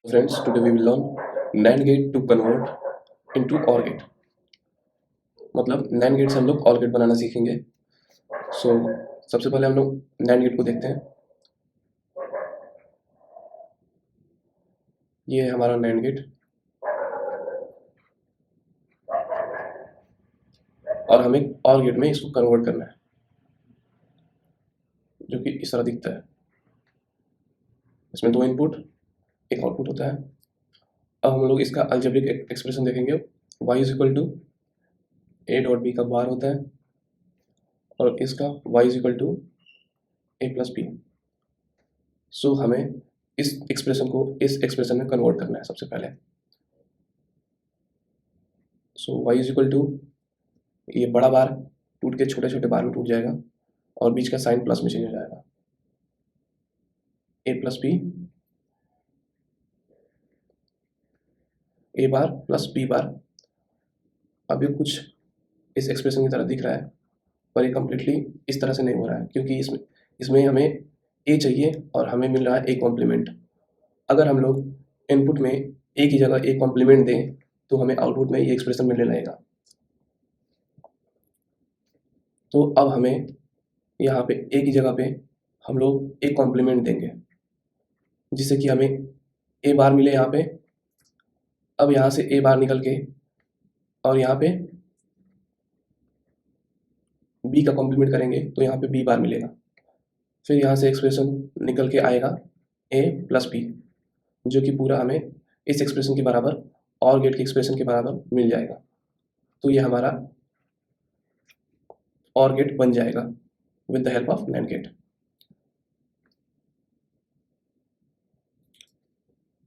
Friends, today we will learn NAND gate to convert into OR gate. मतलब NAND gate से हम लोग OR gate बनाना सीखेंगे. सो सबसे पहले हम लोग NAND गेट को देखते हैं. ये है हमारा NAND गेट और हमें OR गेट में इसको कन्वर्ट करना है, जो कि इस तरह दिखता है. इसमें दो इनपुट, एक आउटपुट होता है. अब हम लोग इसका अलजेब्रिक एक्सप्रेशन देखेंगे. y is equal to A dot B का बार होता है और इसका y is equal to A plus B. So हमें इस एक्सप्रेशन को इस एक्सप्रेशन में कन्वर्ट करना है सबसे पहले. सो y इज इक्वल टू, ये बड़ा बार टूट के छोटे छोटे बार में टूट जाएगा और बीच का साइन प्लस में चेंज हो जाएगा. ए प्लस बी, ए बार प्लस बी बार. अब ये कुछ इस एक्सप्रेशन की तरह दिख रहा है, पर ये कम्प्लीटली इस तरह से नहीं हो रहा है, क्योंकि इसमें हमें ए चाहिए और हमें मिल रहा है ए कॉम्प्लीमेंट. अगर हम लोग इनपुट में ए की जगह ए कॉम्प्लीमेंट दें तो हमें आउटपुट में ये एक्सप्रेशन मिलने लगेगा. तो अब हमें यहाँ पे ए की जगह पे हम लोग ए कॉम्प्लीमेंट देंगे, जिससे कि हमें ए बार मिले यहाँ पे. अब यहाँ से ए बार निकल के और यहाँ पे बी का कॉम्प्लीमेंट करेंगे तो यहाँ पे बी बार मिलेगा. फिर यहाँ से एक्सप्रेशन निकल के आएगा ए प्लस बी, जो कि पूरा हमें इस एक्सप्रेशन के बराबर और गेट के एक्सप्रेशन के बराबर मिल जाएगा. तो ये हमारा और गेट बन जाएगा with the help of NAND gate.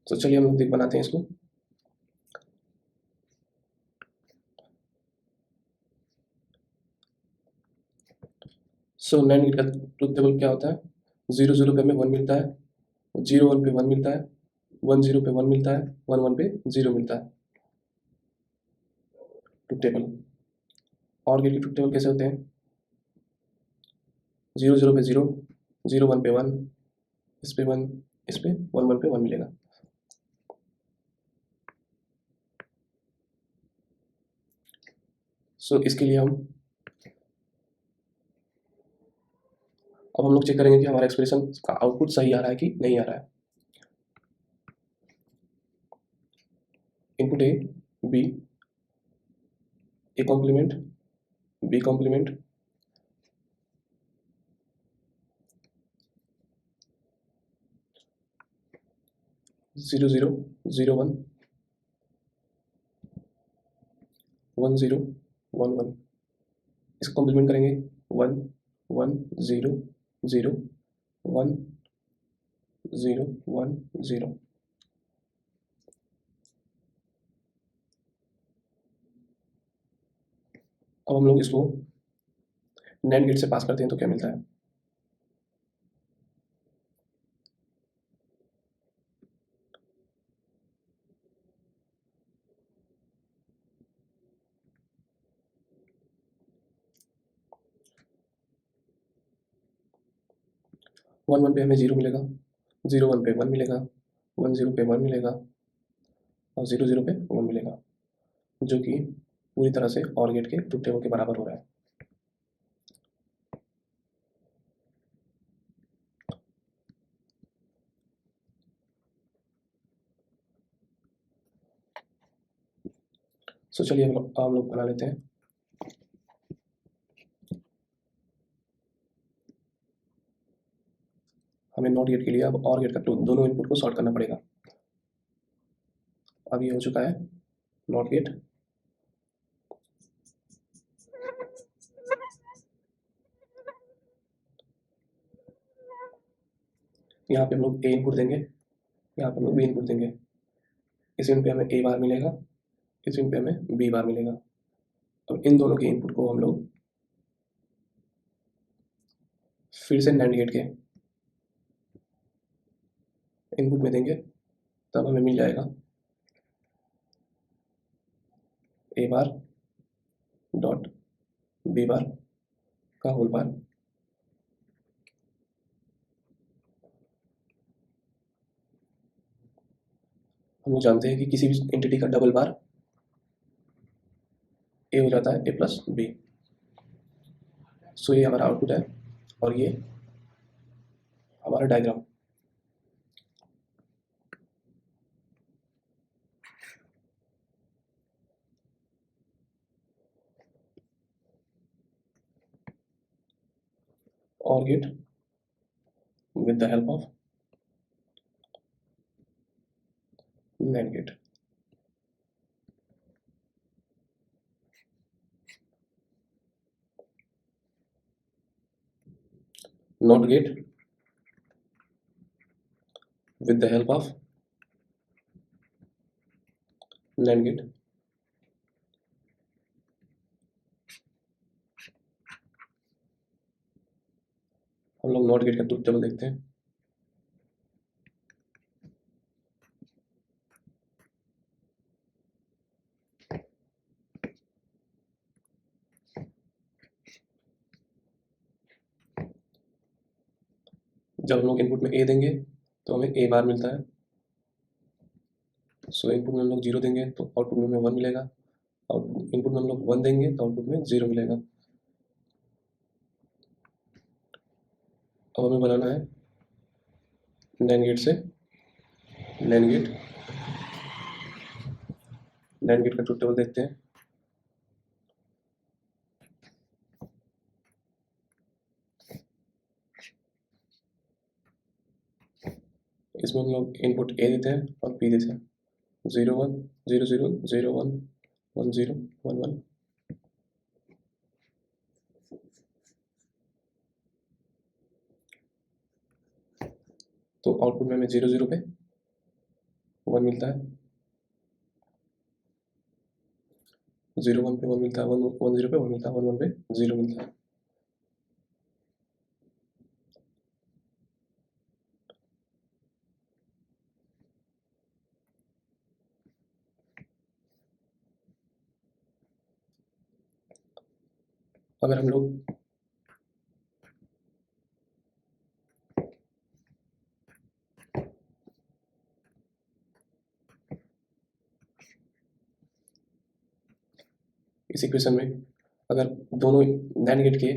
तो चलिए हम लोग बनाते हैं इसको. सो NAND गेट का ट्रुथ टेबल क्या होता है? 0 0 पे हमें 1 मिलता है, 0 1 पे 1 मिलता है, 1 0 पे 1 मिलता है, 1 1 पे 0 मिलता है. Truth table. और गेट के ट्रुथ टेबल कैसे होते हैं? 0 0 पे 0, 0 1 पे 1, इस पे 1, इस पे 1 1 पे 1 मिलेगा. सो इसके लिए अब हम लोग चेक करेंगे कि हमारा एक्सप्रेशन का आउटपुट सही आ रहा है कि नहीं आ रहा है. Input A B, A complement, B complement, zero zero, 0 1, 1 0, 1 1. इसको कॉम्प्लीमेंट करेंगे 1 1 0 0 1 0 1 0. अब हम लोग इसको NAND गेट से पास करते हैं तो क्या मिलता है? वन वन पे हमें 0 मिलेगा, 0 1 पे 1 मिलेगा, 1 0 पे 1 मिलेगा और 0 0 पे 1 मिलेगा, जो कि पूरी तरह से OR गेट के ट्रुथ टेबल के बराबर हो रहा है. सो चलिए हम लोग बना लेते हैं. हमें नॉट गेट के लिए अब OR गेट का दोनों इनपुट को सॉर्ट करना पड़ेगा. अब ये हो चुका है नॉट गेट. यहाँ पे हम लोग ए इनपुट देंगे, यहाँ पे हम लोग बी इनपुट देंगे. इस इनपुट पे हमें ए बार मिलेगा, इस इनपुट पे हमें बी बार मिलेगा. अब इन दोनों के इनपुट को हम लोग फिर से NAND गेट के इनपुट में देंगे, तब हमें मिल जाएगा ए बार डॉट बी बार का होल बार. हम लोग जानते हैं कि किसी भी एंटिटी का डबल बार ए हो जाता है ए प्लस बी। सो ये हमारा आउटपुट है और ये हमारा डायग्राम। और gate with the help of NAND gate. NOT gate with the help of NAND gate. हम लोग नॉट गेट का ट्रुथ टेबल देखते हैं। जब हम लोग इनपुट में ए देंगे तो हमें ए बार मिलता है। सो इनपुट में हम लोग 0 देंगे तो आउटपुट में हमें 1 मिलेगा। आउटपुट इनपुट में हम लोग 1 देंगे तो आउटपुट में 0 मिलेगा। अब हमें बनाना है NAND गेट से NAND गेट का ट्रुथ टेबल देखते हैं। इसमें हम लोग इनपुट ए देते हैं और पी देते हैं। 0 1 0 0 0 1 1 0 1 1। तो आउटपुट में हमें 0 0 पे 1 मिलता है, 0 1 पे 1 मिलता है, 1 1 0 पे 1 मिलता है, 1 1 पे 0 मिलता है। अगर हम लोग इस इक्वेशन में अगर दोनों NAND गेट के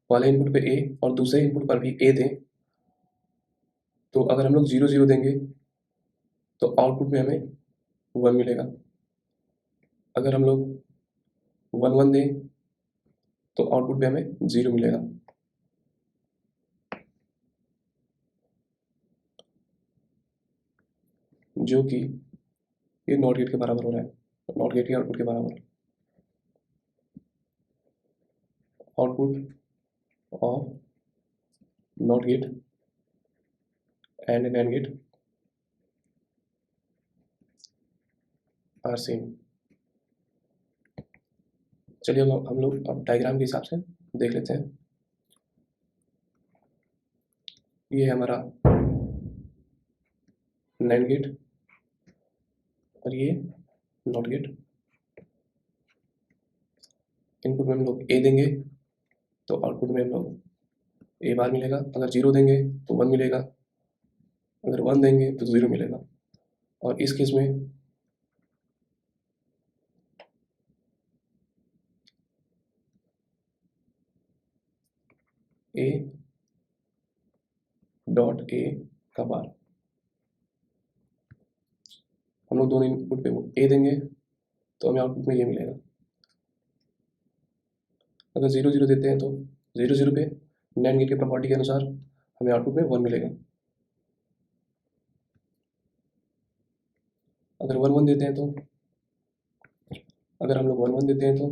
पहले इनपुट पे ए और दूसरे इनपुट पर भी ए दें तो अगर हम लोग 0 0 देंगे तो आउटपुट में हमें 1 मिलेगा। अगर हम लोग 1 1 दें तो आउटपुट में हमें 0 मिलेगा। जो कि ये नॉट गेट के बराबर हो रहा है, नॉट गेट के आउटपुट के बराबर। Output of NOT gate and NAND gate are same. चलिए हम लोग अब डायग्राम के हिसाब से देख लेते हैं। ये है हमारा NAND गेट और ये नॉट गेट। इनपुट में हम लोग ए देंगे तो आउटपुट में हम लोग ए बार मिलेगा। अगर 0 देंगे तो 1 मिलेगा, अगर 1 देंगे तो 0 मिलेगा। और इस केस में ए डॉट ए का बार, हम लोग दोनों इनपुट पे ए देंगे तो हमें आउटपुट में ये मिलेगा। अगर 0 0 देते हैं तो 0 0 पे NAND गेट की प्रॉपर्टी के अनुसार हमें आउटपुट में 1 मिलेगा। अगर 1 1 देते हैं तो अगर हम लोग 1 1 देते हैं तो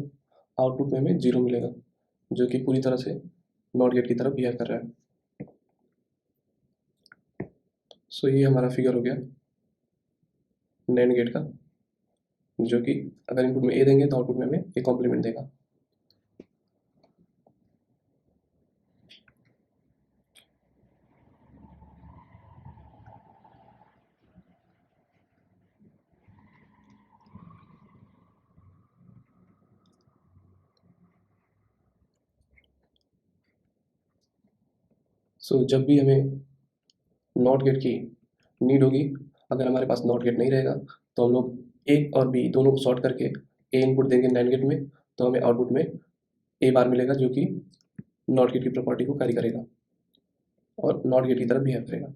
आउटपुट में हमें 0 मिलेगा, जो कि पूरी तरह से नॉट गेट की तरफ बिहेव कर रहा है। सो ये हमारा फिगर हो गया NAND गेट का, जो कि अगर इनपुट में ए देंगे तो आउटपुट में हमें ए कॉम्प्लीमेंट देगा। सो जब भी हमें नॉट गेट की नीड होगी, अगर हमारे पास नॉट गेट नहीं रहेगा तो हम लोग ए और बी दोनों को सॉर्ट करके ए इनपुट देंगे नैंड गेट में, तो हमें आउटपुट में ए बार मिलेगा जो कि नॉट गेट की प्रॉपर्टी को कैरी करेगा और नॉट गेट की तरफ बिहेव करेगा।